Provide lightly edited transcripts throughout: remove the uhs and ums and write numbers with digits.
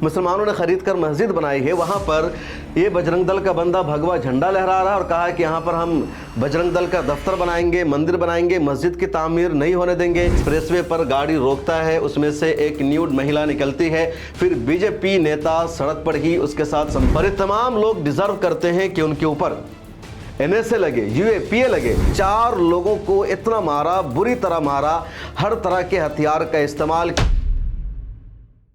मुसलमानों ने खरीद कर मस्जिद बनाई है, वहाँ पर ये बजरंग दल का बंदा भगवा झंडा लहरा रहा है और कहा है कि यहाँ पर हम बजरंग दल का दफ्तर बनाएंगे, मंदिर बनाएंगे, मस्जिद की तामीर नहीं होने देंगे। एक्सप्रेसवे पर गाड़ी रोकता है, उसमें से एक न्यूड महिला निकलती है, फिर बीजेपी नेता सड़क पर ही उसके साथ संपर्क। तमाम लोग डिजर्व करते हैं कि उनके ऊपर NSA लगे, UAPA लगे। 4 लोगों को इतना मारा, बुरी तरह मारा, हर तरह के हथियार का इस्तेमाल।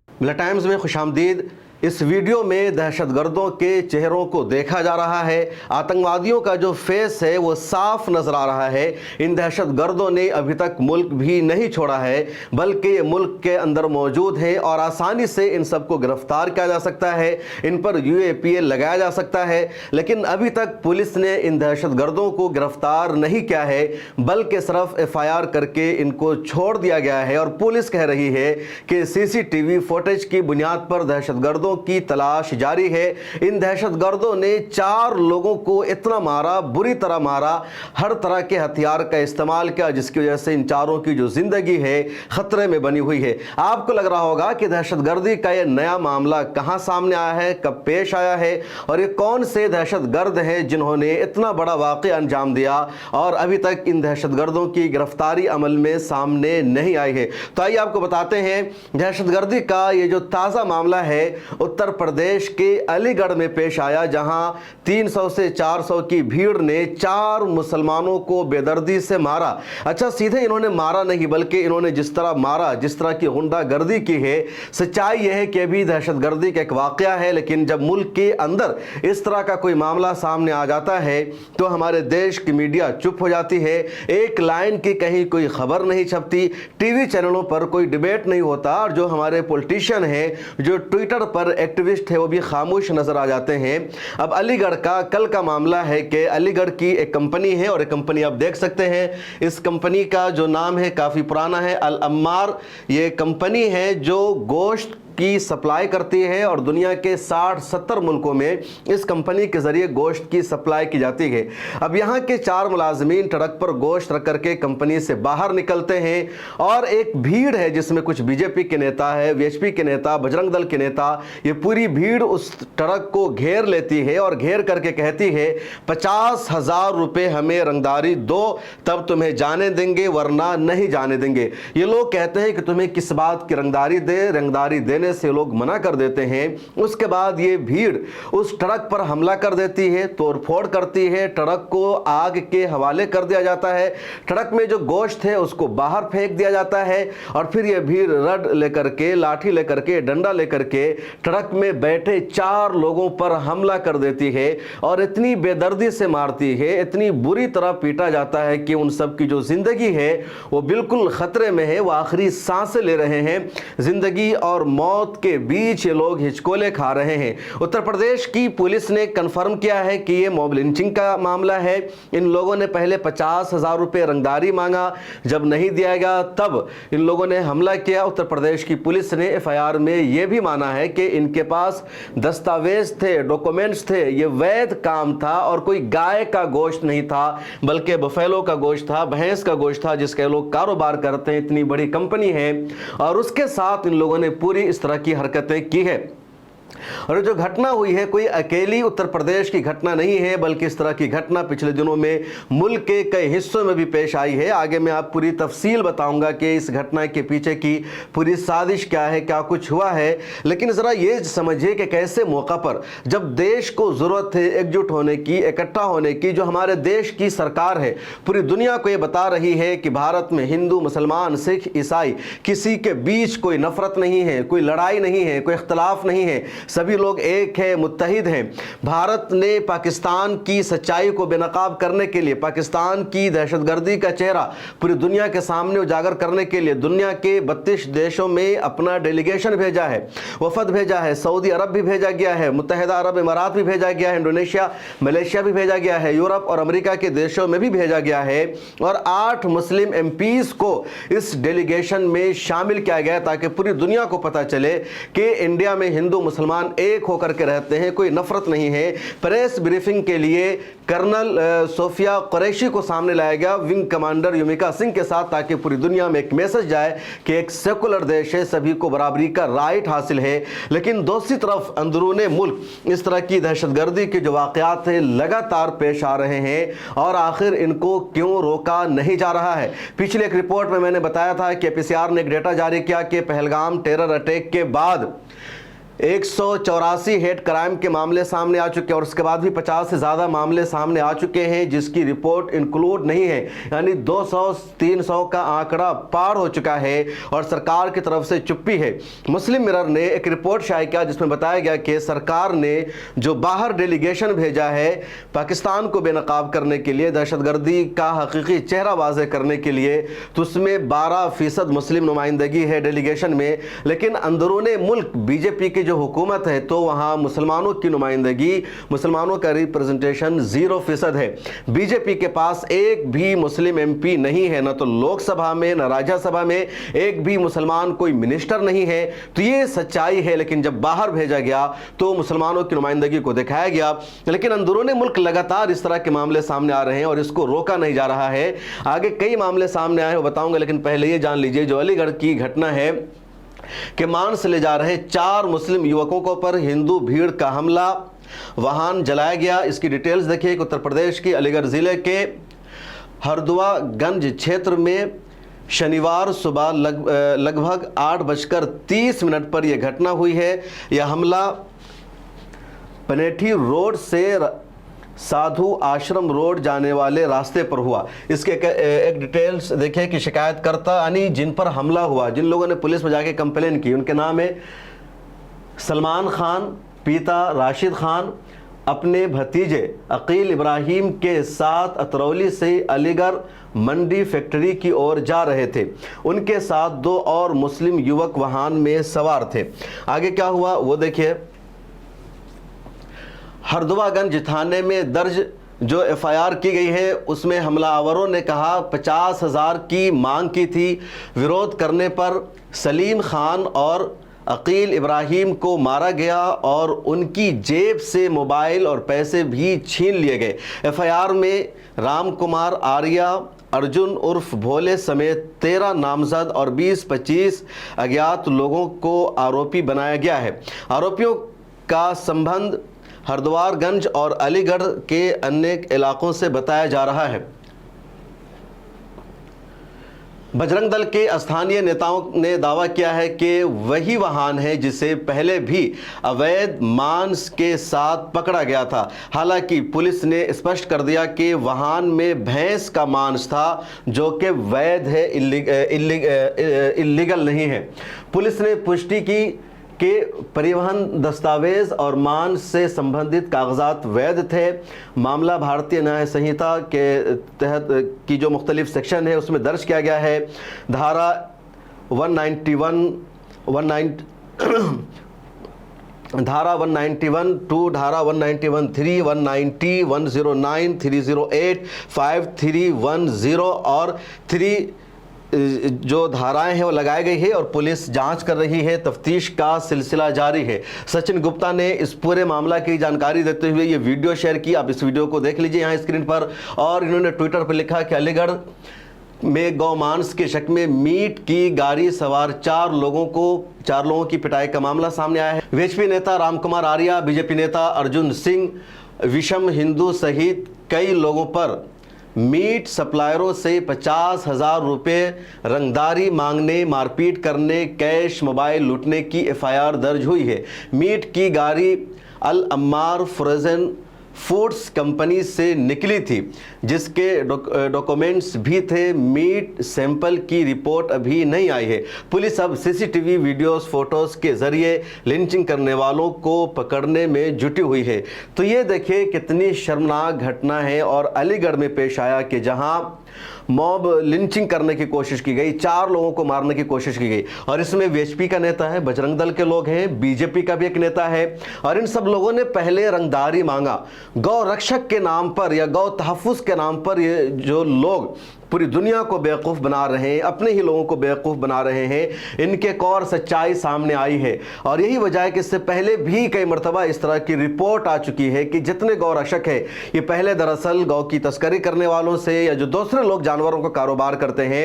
मिला टाइम्स में खुशामदीद। इस वीडियो में दहशतगर्दों के चेहरों को देखा जा रहा है, आतंकवादियों का जो फेस है वो साफ नजर आ रहा है। इन दहशतगर्दों ने अभी तक मुल्क भी नहीं छोड़ा है, बल्कि ये मुल्क के अंदर मौजूद है और आसानी से इन सबको गिरफ्तार किया जा सकता है, इन पर UAPA लगाया जा सकता है। लेकिन अभी तक पुलिस ने इन दहशतगर्दों को गिरफ्तार नहीं किया है, बल्कि सिर्फ FIR करके इनको छोड़ दिया गया है। और पुलिस कह रही है कि CCTV फुटेज की बुनियाद पर दहशतगर्दों की तलाश जारी है। इन दहशतगर्दों ने 4 लोगों को इतना मारा, बुरी तरह मारा, हर तरह के हथियार का इस्तेमाल किया, जिसकी वजह से इन चारों की जो जिंदगी है खतरे में बनी हुई है। आपको लग रहा होगा कि दहशतगर्दी का यह नया मामला कहां सामने आया है, कब पेश आया है और ये कौन से दहशतगर्द हैं जिन्होंने इतना बड़ा वाक़या अंजाम दिया और अभी तक इन दहशतगर्दों की गिरफ्तारी अमल में सामने नहीं आई है। तो आइए आपको बताते हैं दहशतगर्दी का ये जो ताज़ा मामला है उत्तर प्रदेश के अलीगढ़ में पेश आया, जहां 300 से 400 की भीड़ ने 4 मुसलमानों को बेदर्दी से मारा। अच्छा, सीधे इन्होंने मारा नहीं, बल्कि इन्होंने जिस तरह मारा, जिस तरह की गुंडागर्दी की है, सच्चाई यह है कि अभी दहशतगर्दी का एक वाकया है। लेकिन जब मुल्क के अंदर इस तरह का कोई मामला सामने आ जाता है तो हमारे देश की मीडिया चुप हो जाती है, एक लाइन की कहीं कोई खबर नहीं छपती, टीवी चैनलों पर कोई डिबेट नहीं होता और जो हमारे पॉलिटिशियन हैं, जो ट्विटर पर एक्टिविस्ट है, वो भी खामोश नजर आ जाते हैं। अब अलीगढ़ का कल का मामला है कि अलीगढ़ की एक कंपनी है और एक कंपनी आप देख सकते हैं, इस कंपनी का जो नाम है काफ़ी पुराना है, अल अम्मार। ये कंपनी है जो गोश्त की सप्लाई करती है और दुनिया के 60-70 मुल्कों में इस कंपनी के ज़रिए गोश्त की सप्लाई की जाती है। अब यहाँ के 4 मुलाजमीन ट्रक पर गोश्त रख करके कंपनी से बाहर निकलते हैं और एक भीड़ है जिसमें कुछ BJP के नेता है, VHP के नेता, बजरंग दल के नेता, ये पूरी भीड़ उस ट्रक को घेर लेती है और घेर करके कहती है 50,000 रुपये हमें रंगदारी दो, तब तुम्हें जाने देंगे, वरना नहीं जाने देंगे। ये लोग कहते हैं कि तुम्हें किस बात की रंगदारी दे, रंगदारी देने से लोग मना कर देते हैं। उसके बाद ये भीड़ उस ट्रक पर हमला कर देती है, तोड़फोड़ करती है, ट्रक को आग के हवाले कर दिया जाता है, ट्रक में जो गोश्त है उसको बाहर फेंक दिया जाता है और फिर ये भीड़ रड लेकर के, लाठी लेकर के, डंडा लेकर के ट्रक में बैठे 4 लोगों पर हमला कर देती है और इतनी बेदर्दी से मारती है, इतनी बुरी तरह पीटा जाता है कि उन सब की जो जिंदगी है वो बिल्कुल खतरे में है, वो आखिरी सांसें ले रहे हैं। जिंदगी और मौत के बीच ये लोग हिचकोले खा रहे हैं। उत्तर प्रदेश की पुलिस ने कंफर्म किया है कि ये मॉब लिंचिंग का मामला है। इन लोगों ने पहले 50,000 रुपये रंगदारी मांगा, जब नहीं दिया गया तब इन लोगों ने हमला किया। उत्तर प्रदेश की पुलिस ने FIR में यह भी माना है कि इनके पास दस्तावेज थे, डॉक्यूमेंट्स थे, ये वैध काम था और कोई गाय का गोश्त नहीं था, बल्कि बफेलो का गोश्त था, भैंस का गोश्त था, जिसके लोग कारोबार करते हैं। इतनी बड़ी कंपनी है और उसके साथ इन लोगों ने पूरी इस तरह की हरकतें की है। और जो घटना हुई है कोई अकेली उत्तर प्रदेश की घटना नहीं है, बल्कि इस तरह की घटना पिछले दिनों में मुल्क के कई हिस्सों में भी पेश आई है। आगे मैं आप पूरी तफसील बताऊंगा कि इस घटना के पीछे की पूरी साजिश क्या है, क्या कुछ हुआ है। लेकिन ज़रा ये समझिए कि कैसे मौका पर जब देश को ज़रूरत है एकजुट होने की, इकट्ठा होने की, जो हमारे देश की सरकार है पूरी दुनिया को ये बता रही है कि भारत में हिंदू, मुसलमान, सिख, ईसाई किसी के बीच कोई नफरत नहीं है, कोई लड़ाई नहीं है, कोई इख्तलाफ नहीं है, सभी लोग एक हैं, मुत्तहिद हैं। भारत ने पाकिस्तान की सच्चाई को बेनकाब करने के लिए, पाकिस्तान की दहशतगर्दी का चेहरा पूरी दुनिया के सामने उजागर करने के लिए दुनिया के 32 देशों में अपना डेलीगेशन भेजा है, वफद भेजा है। सऊदी अरब भी भेजा गया है, मुत्तहिदा अरब इमारात भी भेजा गया है, इंडोनेशिया, मलेशिया भी भेजा गया है, यूरोप और अमेरिका के देशों में भी भेजा गया है और 8 मुस्लिम MPs को इस डेलीगेशन में शामिल किया गया ताकि पूरी दुनिया को पता चले कि इंडिया में हिंदू मुसलमान मुसलमान एक होकर के रहते हैं, कोई नफरत नहीं है। प्रेस ब्रीफिंग के लिए कर्नल सोफिया कुरैशी को सामने लाया गया विंग कमांडर युमिका सिंह के साथ, ताकि पूरी दुनिया में एक मैसेज जाए कि एक सेकुलर देश है, सभी को बराबरी का राइट हासिल है। लेकिन दूसरी तरफ अंदरूने मुल्क इस तरह की दहशतगर्दी के जो वाक़यात हैं लगातार पेश आ रहे हैं, और आखिर इनको क्यों रोका नहीं जा रहा है। पिछले एक रिपोर्ट में मैंने बताया था कि पीसीआर ने एक डेटा जारी किया कि पहलगाम टेरर अटैक के बाद 184 हेट क्राइम के मामले सामने आ चुके हैं, और उसके बाद भी 50 से ज़्यादा मामले सामने आ चुके हैं जिसकी रिपोर्ट इंक्लूड नहीं है। यानी 200-300 का आंकड़ा पार हो चुका है और सरकार की तरफ से चुप्पी है। मुस्लिम मिरर ने एक रिपोर्ट शाया किया जिसमें बताया गया कि सरकार ने जो बाहर डेलीगेशन भेजा है पाकिस्तान को बेनकाब करने के लिए, दहशतगर्दी का हकीकी चेहरा वाज़ेह करने के लिए, तो उसमें 12% मुस्लिम नुमाइंदगी है डेलीगेशन में। लेकिन अंदरूने मुल्क बीजेपी की जो हुकूमत है तो वहाँ मुसलमानों की नुमाइंदगी, मुसलमानों का रिप्रेजेंटेशन 0% है। बीजेपी के पास एक भी मुस्लिम एमपी नहीं है, न तो लोकसभा में न राज्यसभा में एक भी मुसलमान कोई मिनिस्टर नहीं है। तो ये सच्चाई है। लेकिन जब बाहर भेजा गया तो मुसलमानों की नुमाइंदगी को दिखाया गया। लेकिन अंदरूनी मुल्क लगातार इस तरह के मामले सामने आ रहे हैं और इसको रोका नहीं जा रहा है। आगे कई मामले सामने आए वो बताऊंगा, लेकिन पहले ये जान लीजिए जो अलीगढ़ की घटना है कि मांस ले जा रहे 4 मुस्लिम युवकों को पर हिंदू भीड़ का हमला, वाहन जलाया गया। इसकी डिटेल्स देखिए। उत्तर प्रदेश की अलीगढ़ ज़िले के हरदुआगंज क्षेत्र में शनिवार सुबह लगभग 8:30 पर यह घटना हुई है। यह हमला पनेठी रोड से साधु आश्रम रोड जाने वाले रास्ते पर हुआ। इसके एक डिटेल्स देखिए कि शिकायतकर्ता यानी जिन पर हमला हुआ, जिन लोगों ने पुलिस में जाके कंप्लेन की, उनके नाम है सलमान खान, पिता राशिद खान, अपने भतीजे अकील इब्राहिम के साथ अतरौली से अलीगढ़ मंडी फैक्ट्री की ओर जा रहे थे। उनके साथ 2 और मुस्लिम युवक वाहन में सवार थे। आगे क्या हुआ वो देखिए। हरदुआगंज थाने में दर्ज जो एफआईआर की गई है उसमें हमलावरों ने कहा 50,000 की मांग की थी। विरोध करने पर सलीम खान और अकील इब्राहिम को मारा गया और उनकी जेब से मोबाइल और पैसे भी छीन लिए गए। एफआईआर में राम कुमार आर्या, अर्जुन उर्फ भोले समेत 13 नामजद और 20-25 अज्ञात लोगों को आरोपी बनाया गया है। आरोपियों का संबंध हरद्वारगंज और अलीगढ़ के अन्य इलाकों से बताया जा रहा है। बजरंग दल के स्थानीय नेताओं ने दावा किया है कि वही वाहन है जिसे पहले भी अवैध मांस के साथ पकड़ा गया था। हालांकि पुलिस ने स्पष्ट कर दिया कि वाहन में भैंस का मांस था जो कि वैध है, इल्लीगल नहीं है। पुलिस ने पुष्टि की कि परिवहन दस्तावेज और मांस से संबंधित कागजात वैध थे। मामला भारतीय न्याय संहिता के तहत की जो मुख्तलिफ सेक्शन है उसमें दर्ज किया गया है। धारा 191 धारा 191(2), धारा 191(3), 190, 109, 308, 5310 और 3 जो धाराएं हैं वो लगाई गई है और पुलिस जांच कर रही है। तफ्तीश का सिलसिला जारी है। सचिन गुप्ता ने इस पूरे मामला की जानकारी देते हुए ये वीडियो शेयर की। आप इस वीडियो को देख लीजिए यहाँ स्क्रीन पर। और इन्होंने ट्विटर पर लिखा कि अलीगढ़ में गौमांस के शक में मीट की गाड़ी सवार 4 लोगों की पिटाई का मामला सामने आया है। बीजेपी नेता राम कुमार आर्या, बीजेपी नेता अर्जुन सिंह, विषम हिंदू सहित कई लोगों पर मीट सप्लायरों से 50,000 रुपये रंगदारी मांगने, मारपीट करने, कैश मोबाइल लूटने की एफआईआर दर्ज हुई है। मीट की गाड़ी अल अम्मार फ्रोजन फूड्स कंपनी से निकली थी जिसके डॉक्यूमेंट्स भी थे। मीट सैंपल की रिपोर्ट अभी नहीं आई है। पुलिस अब सीसीटीवी वीडियोस, फोटोज के जरिए लिंचिंग करने वालों को पकड़ने में जुटी हुई है। तो ये देखिए कितनी शर्मनाक घटना है और अलीगढ़ में पेश आया कि जहां मॉब लिंचिंग करने की कोशिश की गई, 4 लोगों को मारने की कोशिश की गई। और इसमें वीएचपी का नेता है, बजरंग दल के लोग हैं, बीजेपी का भी एक नेता है। और इन सब लोगों ने पहले रंगदारी मांगा। गौ रक्षक के नाम पर या गौ तहफ़्फ़ुज़ के नाम पर ये जो लोग पूरी दुनिया को बेवकूफ़ बना रहे हैं, अपने ही लोगों को बेवकूफ़ बना रहे हैं। इनके एक और सच्चाई सामने आई है और यही वजह है कि इससे पहले भी कई मरतबा इस तरह की रिपोर्ट आ चुकी है कि जितने गौ रक्षक है ये पहले दरअसल गौ की तस्करी करने वालों से या जो दूसरे लोग जानवरों का कारोबार करते हैं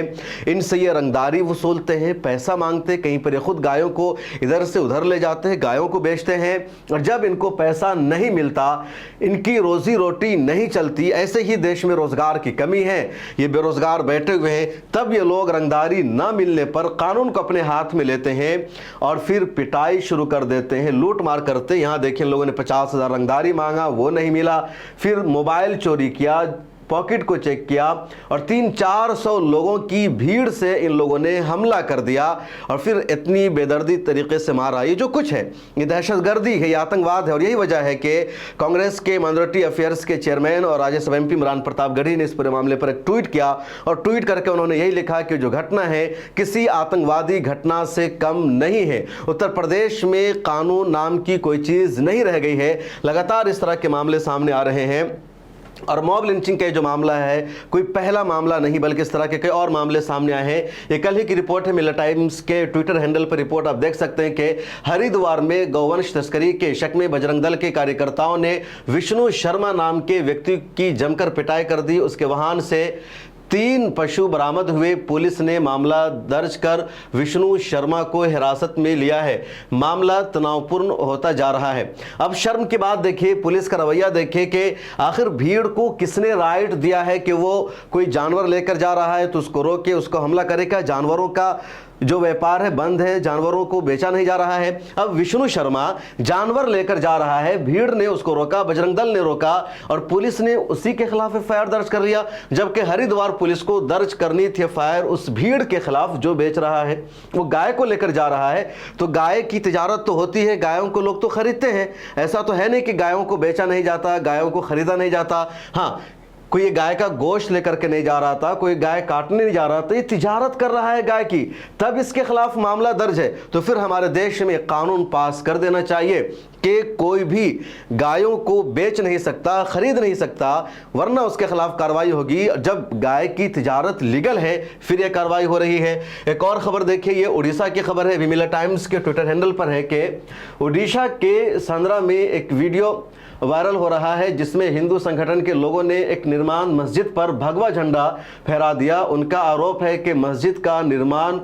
इनसे ये रंगदारी वसूलते हैं, पैसा मांगते, कहीं पर ये खुद गायों को इधर से उधर ले जाते हैं, गायों को बेचते हैं और जब इनको पैसा नहीं मिलता, इनकी रोजी रोटी नहीं चलती, ऐसे ही देश में रोजगार की कमी है, ये बेरोजगार बैठे हुए हैं, तब ये लोग रंगदारी ना मिलने पर कानून को अपने हाथ में लेते हैं और फिर पिटाई शुरू कर देते हैं, लूट मार करते। यहाँ देखिए लोगों ने 50,000 रंगदारी मांगा, वो नहीं मिला, फिर मोबाइल चोरी किया, पॉकेट को चेक किया और 300-400 लोगों की भीड़ से इन लोगों ने हमला कर दिया और फिर इतनी बेदर्दी तरीके से मारा। ये जो कुछ है ये दहशतगर्दी है, ये आतंकवाद है और यही वजह है कि कांग्रेस के माइनॉरिटी अफेयर्स के चेयरमैन और राज्यसभा एमपी इमरान प्रतापगढ़ी ने इस पूरे मामले पर एक ट्वीट किया और ट्वीट करके उन्होंने यही लिखा कि जो घटना है किसी आतंकवादी घटना से कम नहीं है। उत्तर प्रदेश में कानून नाम की कोई चीज़ नहीं रह गई है, लगातार इस तरह के मामले सामने आ रहे हैं और मॉब लिंचिंग का जो मामला है कोई पहला मामला नहीं बल्कि इस तरह के कई और मामले सामने आए हैं। ये कल ही की रिपोर्ट है, मिरर टाइम्स के ट्विटर हैंडल पर रिपोर्ट आप देख सकते हैं कि हरिद्वार में गौवंश तस्करी के शक में बजरंग दल के कार्यकर्ताओं ने विष्णु शर्मा नाम के व्यक्ति की जमकर पिटाई कर दी। उसके वाहन से 3 पशु बरामद हुए। पुलिस ने मामला दर्ज कर विष्णु शर्मा को हिरासत में लिया है। मामला तनावपूर्ण होता जा रहा है। अब शर्म की बात देखिए, पुलिस का रवैया देखिए कि आखिर भीड़ को किसने राइट दिया है कि वो कोई जानवर लेकर जा रहा है तो उसको रोके, उसको हमला करेगा। जानवरों का जो व्यापार है बंद है, जानवरों को बेचा नहीं जा रहा है। अब विष्णु शर्मा जानवर लेकर जा रहा है, भीड़ ने उसको रोका, बजरंग दल ने रोका और पुलिस ने उसी के खिलाफ एफआईआर दर्ज कर लिया, जबकि हरिद्वार पुलिस को दर्ज करनी थी एफआईआर उस भीड़ के खिलाफ जो बेच रहा है, वो गाय को लेकर जा रहा है। तो गाय की तिजारत तो होती है, गायों को लोग तो खरीदते हैं, ऐसा तो है नहीं कि गायों को बेचा नहीं जाता, गायों को खरीदा नहीं जाता। हाँ, कोई ये गाय का गोश्त लेकर के नहीं जा रहा था, कोई गाय काटने नहीं जा रहा था, ये तिजारत कर रहा है गाय की, तब इसके खिलाफ मामला दर्ज है। तो फिर हमारे देश में कानून पास कर देना चाहिए कि कोई भी गायों को बेच नहीं सकता, खरीद नहीं सकता, वरना उसके खिलाफ कार्रवाई होगी। जब गाय की तिजारत लीगल है फिर यह कार्रवाई हो रही है। एक और खबर देखिए, ये उड़ीसा की खबर है, मिरर टाइम्स के ट्विटर हैंडल पर है कि उड़ीसा के सांद्रा में एक वीडियो वायरल हो रहा है जिसमें हिंदू संगठन के लोगों ने एक निर्माण मस्जिद पर भगवा झंडा फहरा दिया। उनका आरोप है कि मस्जिद का निर्माण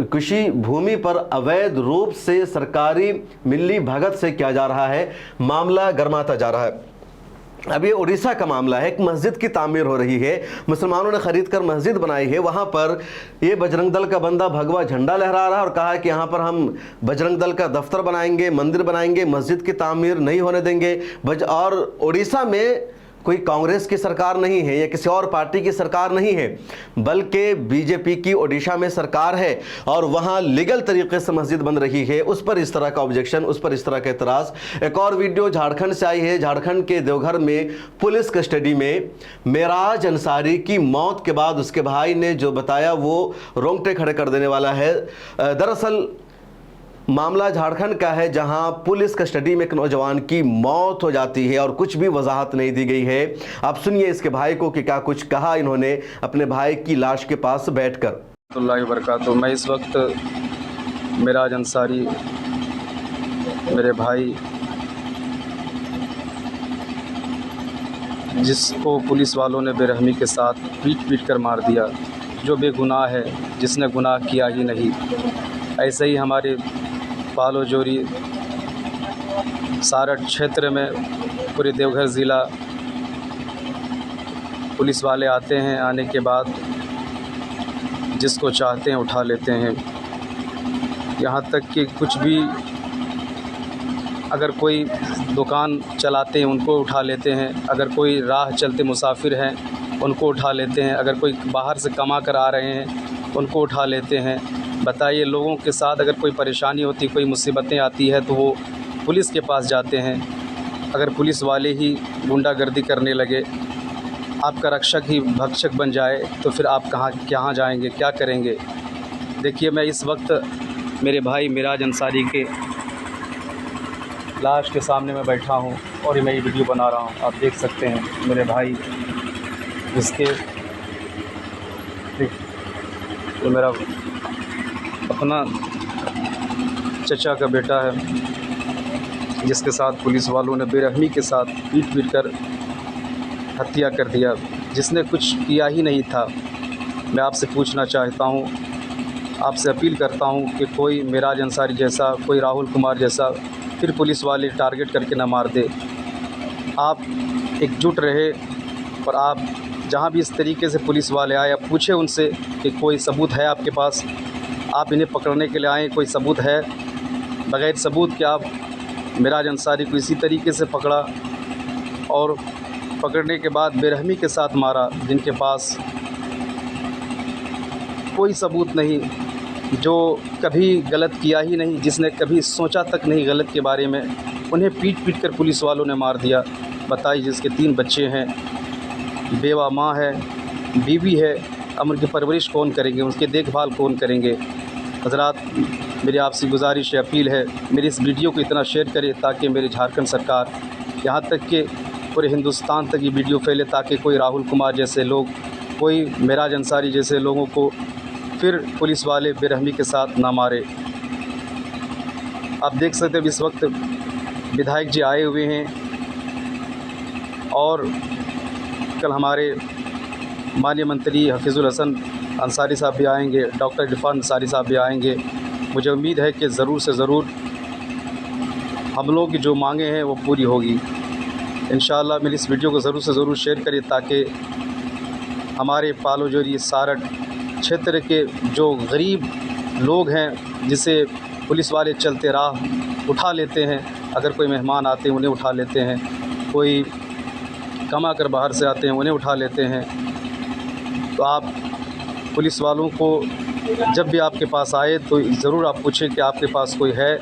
कृषि भूमि पर अवैध रूप से सरकारी मिली भगत से किया जा रहा है। मामला गर्माता जा रहा है। अब ये उड़ीसा का मामला है, एक मस्जिद की तामीर हो रही है, मुसलमानों ने खरीद कर मस्जिद बनाई है, वहाँ पर ये बजरंग दल का बंदा भगवा झंडा लहरा रहा है और कहा है कि यहाँ पर हम बजरंग दल का दफ्तर बनाएंगे, मंदिर बनाएंगे, मस्जिद की तामीर नहीं होने देंगे। और उड़ीसा में कोई कांग्रेस की सरकार नहीं है या किसी और पार्टी की सरकार नहीं है, बल्कि बीजेपी की ओडिशा में सरकार है और वहाँ लीगल तरीके से मस्जिद बन रही है। उस पर इस तरह का ऑब्जेक्शन, उस पर इस तरह का एतराज़। एक और वीडियो झारखंड से आई है। झारखंड के देवघर में पुलिस कस्टडी में मेराज अंसारी की मौत के बाद उसके भाई ने जो बताया वो रोंगटे खड़े कर देने वाला है। दरअसल मामला झारखंड का है जहां पुलिस कस्टडी में एक नौजवान की मौत हो जाती है और कुछ भी वजाहत नहीं दी गई है। आप सुनिए इसके भाई को कि क्या कुछ कहा इन्होंने अपने भाई की लाश के पास बैठकर। तो मैं इस वक्त मेराज अंसारी मेरे भाई जिसको पुलिस वालों ने बेरहमी के साथ पीट कर मार दिया, जो बेगुनाह है, जिसने गुनाह किया ही नहीं। ऐसे ही हमारे पालो जोरी सारठ क्षेत्र में पूरे देवघर ज़िला पुलिस वाले आते हैं, आने के बाद जिसको चाहते हैं उठा लेते हैं। यहाँ तक कि कुछ भी अगर कोई दुकान चलाते हैं उनको उठा लेते हैं, अगर कोई राह चलते मुसाफिर हैं उनको उठा लेते हैं, अगर कोई बाहर से कमा कर आ रहे हैं उनको उठा लेते हैं। बताइए, लोगों के साथ अगर कोई परेशानी होती, कोई मुसीबतें आती है तो वो पुलिस के पास जाते हैं। अगर पुलिस वाले ही गुंडागर्दी करने लगे, आपका रक्षक ही भक्षक बन जाए तो फिर आप कहाँ जाएंगे, क्या करेंगे। देखिए, मैं इस वक्त मेरे भाई मेराज अंसारी के लाश के सामने मैं बैठा हूँ और मैं ये वीडियो बना रहा हूँ। आप देख सकते हैं मेरे भाई जिसके तो मेरा अपना चचा का बेटा है, जिसके साथ पुलिस वालों ने बेरहमी के साथ पीट कर हत्या कर दिया, जिसने कुछ किया ही नहीं था। मैं आपसे पूछना चाहता हूँ, आपसे अपील करता हूँ कि कोई मेराज अंसारी जैसा, कोई राहुल कुमार जैसा फिर पुलिस वाले टारगेट करके ना मार दे। आप एकजुट रहे और आप जहाँ भी इस तरीके से पुलिस वाले आए, आप पूछे उनसे कि कोई सबूत है आपके पास, आप इन्हें पकड़ने के लिए आए, कोई सबूत है? बग़ैर सबूत के आप मेराज अंसारी को इसी तरीके से पकड़ा और पकड़ने के बाद बेरहमी के साथ मारा, जिनके पास कोई सबूत नहीं, जो कभी गलत किया ही नहीं, जिसने कभी सोचा तक नहीं गलत के बारे में, उन्हें पीट कर पुलिस वालों ने मार दिया। बताइए, जिसके 3 बच्चे हैं, बेवा माँ है, बीवी है, अब उनकी परवरिश कौन करेंगे, उसकी देखभाल कौन करेंगे? हज़रात, मेरी आपसे गुजारिश है, अपील है, मेरी इस वीडियो को इतना शेयर करें ताकि मेरी झारखंड सरकार, यहाँ तक कि पूरे हिंदुस्तान तक ये वीडियो फैले, ताकि कोई राहुल कुमार जैसे लोग, कोई मेराज अंसारी जैसे लोगों को फिर पुलिस वाले बेरहमी के साथ ना मारे। आप देख सकते हैं इस वक्त विधायक जी आए हुए हैं और कल हमारे माननीय मंत्री हफीज़ुल हसन अंसारी साहब भी आएंगे, डॉक्टर इरफान अंसारी साहब भी आएंगे। मुझे उम्मीद है कि ज़रूर से ज़रूर हम लोग की जो मांगे हैं वो पूरी होगी इंशाअल्लाह। मेरी इस वीडियो को ज़रूर से ज़रूर शेयर करिए ताकि हमारे पालोजोरी सारठ क्षेत्र के जो गरीब लोग हैं, जिसे पुलिस वाले चलते राह उठा लेते हैं, अगर कोई मेहमान आते हैं उन्हें उठा लेते हैं, कोई कमा कर बाहर से आते हैं उन्हें उठा लेते हैं, तो आप पुलिस वालों को जब भी आपके पास आए तो ज़रूर आप पूछें कि आपके पास कोई है,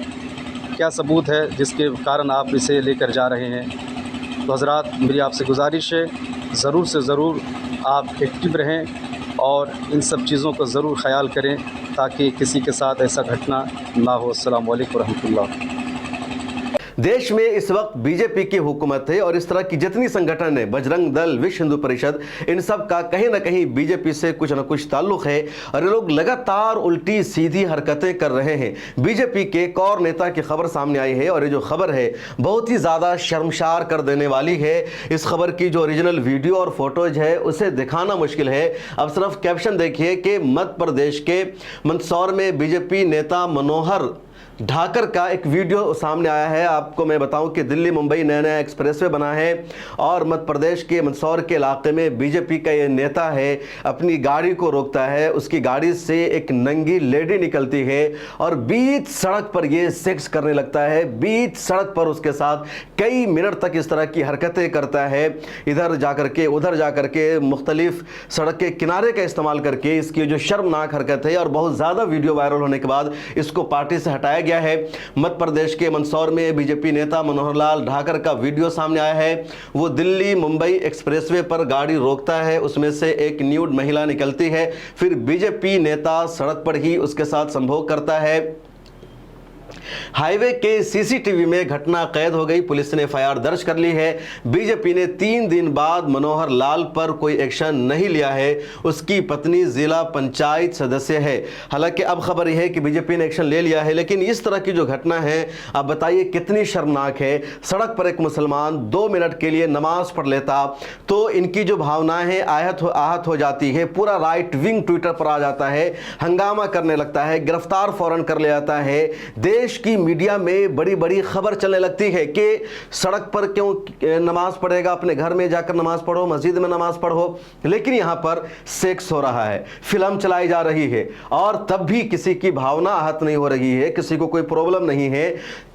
क्या सबूत है जिसके कारण आप इसे लेकर जा रहे हैं। तो हज़रात, मेरी आपसे गुजारिश है, ज़रूर से ज़रूर आप एक्टिव रहें और इन सब चीज़ों का ज़रूर ख्याल करें ताकि किसी के साथ ऐसा घटना ना हो। अस्सलाम वालेकुम रहमतुल्लाह। देश में इस वक्त बीजेपी की हुकूमत है और इस तरह की जितनी संगठन है, बजरंग दल, विश्व हिंदू परिषद, इन सब का कहीं ना कहीं बीजेपी से कुछ ना कुछ ताल्लुक है और ये लोग लगातार उल्टी सीधी हरकतें कर रहे हैं। बीजेपी के एक और नेता की खबर सामने आई है और ये जो खबर है बहुत ही ज़्यादा शर्मसार कर देने वाली है। इस खबर की जो ओरिजिनल वीडियो और फोटोज है उसे दिखाना मुश्किल है। अब सिर्फ कैप्शन देखिए कि मध्य प्रदेश के मंदसौर में बीजेपी नेता मनोहर ढाकर का एक वीडियो सामने आया है। आपको मैं बताऊं कि दिल्ली मुंबई नया एक्सप्रेसवे बना है और मध्य प्रदेश के मंदसौर के इलाके में बीजेपी का ये नेता है, अपनी गाड़ी को रोकता है, उसकी गाड़ी से एक नंगी लेडी निकलती है और बीच सड़क पर ये सेक्स करने लगता है। बीच सड़क पर उसके साथ कई मिनट तक इस तरह की हरकतें करता है, इधर जाकर के उधर जाकर के मुख्तलिफ सड़क के किनारे का इस्तेमाल करके। इसकी जो शर्मनाक हरकत है और बहुत ज़्यादा वीडियो वायरल होने के बाद इसको पार्टी से हटाया गया है। मध्य प्रदेश के मंदसौर में बीजेपी नेता मनोहर लाल ढाकर का वीडियो सामने आया है। वो दिल्ली मुंबई एक्सप्रेसवे पर गाड़ी रोकता है, उसमें से एक न्यूड महिला निकलती है, फिर बीजेपी नेता सड़क पर ही उसके साथ संभोग करता है। हाईवे के सीसीटीवी में घटना कैद हो गई, पुलिस ने एफआईआर दर्ज कर ली है। बीजेपी ने 3 दिन बाद मनोहर लाल पर कोई एक्शन नहीं लिया है। उसकी पत्नी जिला पंचायत सदस्य है। हालांकि अब खबर यह है कि बीजेपी ने एक्शन ले लिया है, लेकिन इस तरह की जो घटना है आप बताइए कितनी शर्मनाक है। सड़क पर एक मुसलमान 2 मिनट के लिए नमाज पढ़ लेता तो इनकी जो भावनाएं हैं आहत हो जाती है। पूरा राइट विंग ट्विटर पर आ जाता है, हंगामा करने लगता है, गिरफ्तार फौरन कर ले जाता है। देश की मीडिया में बड़ी बड़ी खबर चलने लगती है कि सड़क पर क्यों नमाज पढ़ेगा, अपने घर में जाकर नमाज पढ़ो, मस्जिद में नमाज पढ़ो। लेकिन यहां पर सेक्स हो रहा है, फिल्म चलाई जा रही है और तब भी किसी की भावना आहत नहीं हो रही है, किसी को कोई प्रॉब्लम नहीं है,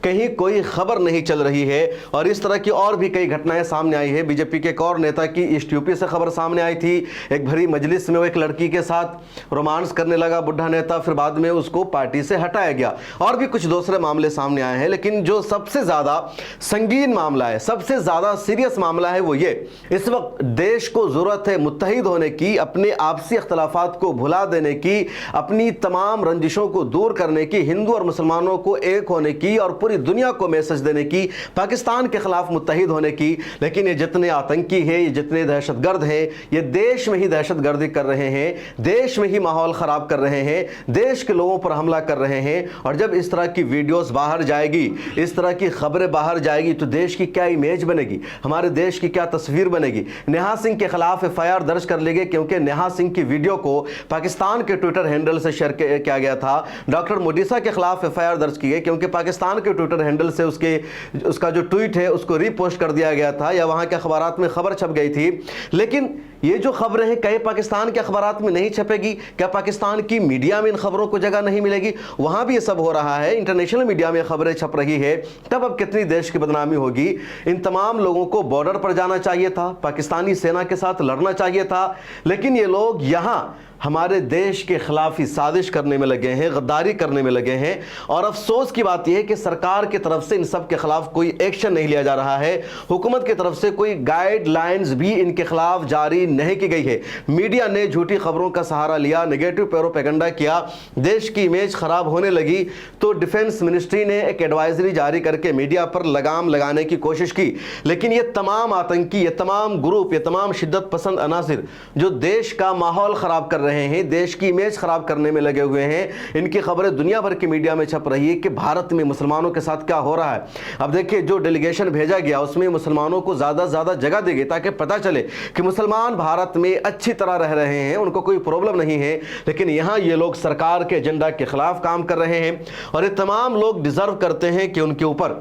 कहीं कोई खबर नहीं चल रही है। और इस तरह की और भी कई घटनाएं सामने आई है। बीजेपी के एक और नेता की ईस्ट यूपी से खबर सामने आई थी। एक भरी मजलिस में वो एक लड़की के साथ रोमांस करने लगा बुढ़ा नेता, फिर बाद में उसको पार्टी से हटाया गया। और भी कुछ 2 दूसरे मामले सामने आए हैं, लेकिन जो सबसे ज्यादा संगीन मामला है, सबसे ज्यादा सीरियस मामला है वो ये, इस वक्त देश को जरूरत है मुत्तहिद होने की, अपने आपसी इख्तलाफात को भुला देने की, अपनी तमाम रंजिशों को दूर करने की, हिंदू और मुसलमानों को एक होने की और पूरी दुनिया को मैसेज देने की, पाकिस्तान के खिलाफ मुत्तहिद होने की। लेकिन ये जितने आतंकी हैं, ये जितने दहशतगर्द हैं, ये देश में ही दहशतगर्दी कर रहे हैं, देश में ही माहौल खराब कर रहे हैं, देश के लोगों पर हमला कर रहे हैं। और जब इस तरह की वीडियोस बाहर जाएगी, इस तरह की खबरें बाहर जाएगी, तो देश की क्या इमेज बनेगी, हमारे देश की क्या तस्वीर बनेगी। नेहा सिंह के खिलाफ एफआईआर दर्ज कर ली गई क्योंकि नेहा सिंह की वीडियो को पाकिस्तान के ट्विटर हैंडल से शेयर किया गया था। डॉक्टर मोडिसा के खिलाफ एफआईआर दर्ज की गई क्योंकि पाकिस्तान के ट्विटर हैंडल से उसका जो ट्वीट है उसको रीपोस्ट कर दिया गया था या वहां के अखबारात में खबर छप गई थी। लेकिन ये जो खबरें हैं, कहीं पाकिस्तान के अखबारात में नहीं छपेगी? क्या पाकिस्तान की मीडिया में इन खबरों को जगह नहीं मिलेगी? वहां भी ये सब हो रहा है, इंटरनेशनल मीडिया में खबरें छप रही है, तब अब कितनी देश की बदनामी होगी। इन तमाम लोगों को बॉर्डर पर जाना चाहिए था, पाकिस्तानी सेना के साथ लड़ना चाहिए था, लेकिन ये लोग यहां हमारे देश के खिलाफ ही साजिश करने में लगे हैं, गद्दारी करने में लगे हैं। और अफसोस की बात यह है कि सरकार की तरफ से इन सब के खिलाफ कोई एक्शन नहीं लिया जा रहा है, हुकूमत की तरफ से कोई गाइडलाइंस भी इनके खिलाफ जारी नहीं की गई है। मीडिया ने झूठी खबरों का सहारा लिया, नेगेटिव प्रोपेगेंडा किया, देश की इमेज खराब होने लगी, तो डिफेंस मिनिस्ट्री ने एक एडवाइजरी जारी करके मीडिया पर लगाम लगाने की कोशिश की। लेकिन ये तमाम आतंकी, ये तमाम ग्रुप, ये तमाम शिद्दत पसंद अनासिर जो देश का माहौल खराब कर रहे हैं, देश की इमेज खराब करने में लगे हुए हैं, इनकी खबरें दुनिया भर की मीडिया में छप रही है कि भारत में मुसलमानों के साथ क्या हो रहा है। अब देखिए, जो डेलीगेशन भेजा गया उसमें मुसलमानों को ज्यादा से ज्यादा जगह दी गई ताकि पता चले कि मुसलमान भारत में अच्छी तरह रह रहे हैं, उनको कोई प्रॉब्लम नहीं है। लेकिन यहां ये लोग सरकार के एजेंडा के खिलाफ काम कर रहे हैं और ये तमाम लोग डिजर्व करते हैं कि उनके ऊपर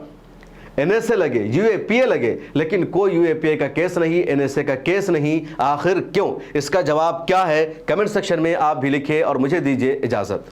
एनएसए लगे, यूएपीए लगे, लेकिन कोई यूएपीए का केस नहीं, एनएसए का केस नहीं। आखिर क्यों? इसका जवाब क्या है? कमेंट सेक्शन में आप भी लिखिए और मुझे दीजिए इजाजत।